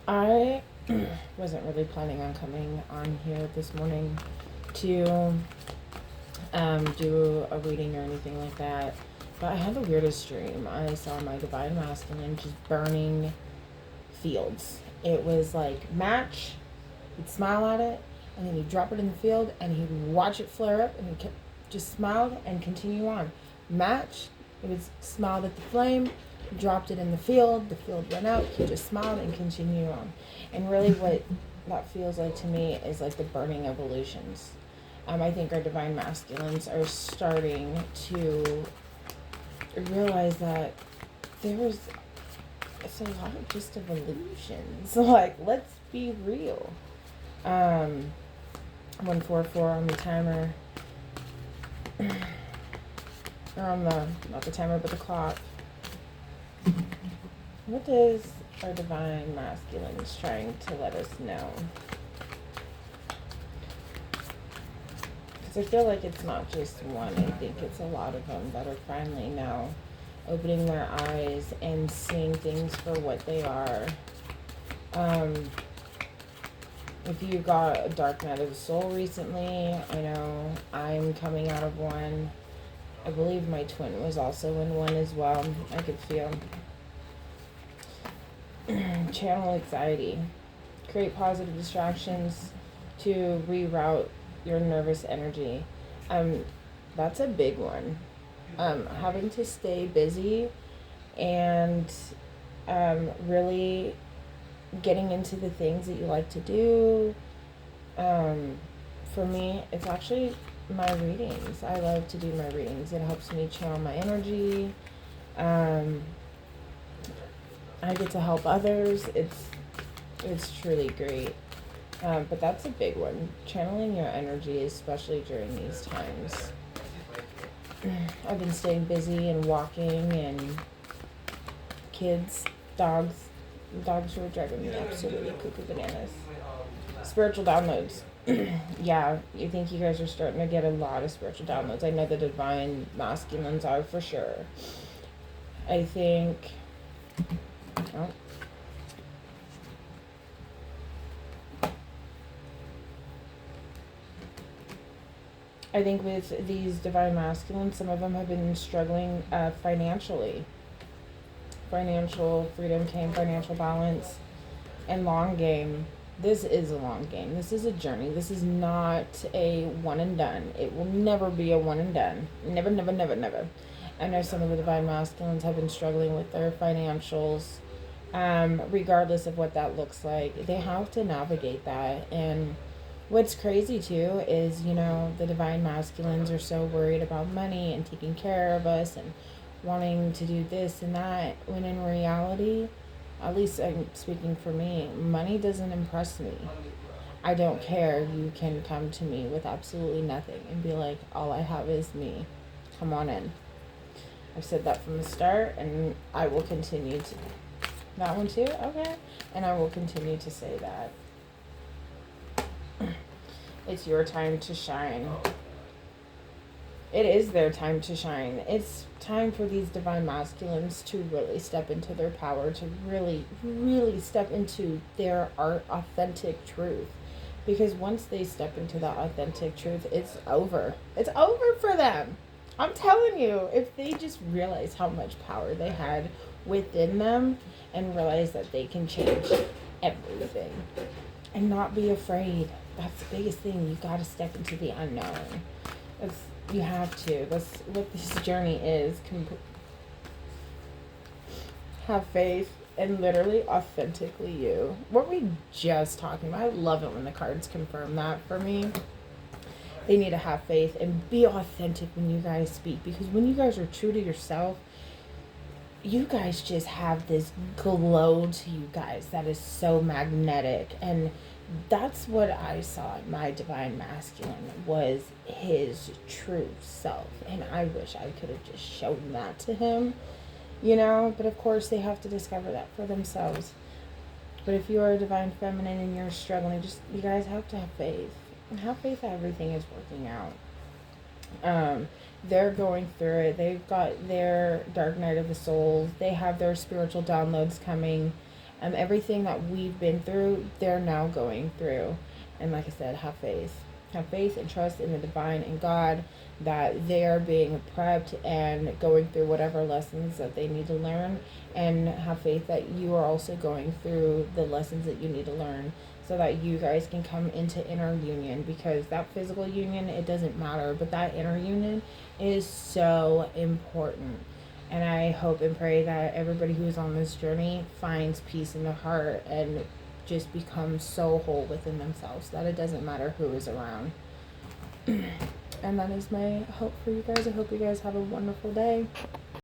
I wasn't really planning on coming on here this morning to do a reading or anything like that, but I had the weirdest dream. I saw my divine masculine just burning fields. It was like match, he'd smile at it, and then he'd drop it in the field, and he'd watch it flare up, and he kept just smiled and continue on. Match, he was smiled at the flame, dropped it in the field went out, he just smiled and continued on. And really what that feels like to me is like the burning of illusions. I think our divine masculines are starting to realize that there's it's a lot of just of illusions. Like, let's be real. 144 on the timer, or on the not the timer but the clock. What is our divine masculines trying to let us know? Because I feel like it's not just one. I think it's a lot of them that are finally now opening their eyes and seeing things for what they are. If you got a dark night of the soul recently, I know I'm coming out of one. I believe my twin was also in one as well. I could feel. Channel anxiety. Create positive distractions to reroute your nervous energy. That's a big one. Having to stay busy and really getting into the things that you like to do. For me, it's actually my readings. I love to do my readings. It helps me channel my energy. I get to help others. It's truly great. But that's a big one. Channeling your energy, especially during these times. I've been staying busy and walking and kids, dogs who are driving me absolutely cuckoo bananas. Spiritual downloads. Yeah, you think you guys are starting to get a lot of spiritual downloads. I know the divine masculines are for sure. I think... Oh. I think with these divine masculines, some of them have been struggling financially. Financial freedom came, financial balance, and long game. This is a long game. This is a journey. This is not a one and done. It will never be a one and done. Never, never, never, never. I know some of the divine masculines have been struggling with their financials, regardless of what that looks like. They have to navigate that. And what's crazy too is, the divine masculines are so worried about money and taking care of us and wanting to do this and that, when in reality, at least I'm speaking for me, money doesn't impress me. I don't care. You can come to me with absolutely nothing and be like, all I have is me. Come on in. I've said that from the start, and I will continue to. That one too? Okay. And I will continue to say that. It's your time to shine. It is their time to shine. It's time for these divine masculines to really step into their power, to really, really step into their authentic truth. Because once they step into that authentic truth, it's over. It's over for them. I'm telling you, if they just realize how much power they had within them and realize that they can change everything and not be afraid. That's the biggest thing. You got to step into the unknown. You have to. That's what this journey is. Have faith and literally authentically you. What were we just talking about? I love it when the cards confirm that for me. They need to have faith and be authentic when you guys speak. Because when you guys are true to yourself, you guys just have this glow to you guys that is so magnetic. And that's what I saw in my divine masculine, was his true self. And I wish I could have just shown that to him, but of course they have to discover that for themselves. But if you are a divine feminine and you're struggling, you guys have to have faith and have faith that everything is working out. They're going through it. They've got their dark night of the soul. They have their spiritual downloads coming. Everything that we've been through, they're now going through. And like I said, have faith. Have faith and trust in the divine and God, that they are being prepped and going through whatever lessons that they need to learn. And have faith that you are also going through the lessons that you need to learn, so that you guys can come into inner union. Because that physical union, it doesn't matter, but that inner union is so important. And I hope and pray that everybody who is on this journey finds peace in their heart and just becomes so whole within themselves that it doesn't matter who is around. And that is my hope for you guys. I hope you guys have a wonderful day.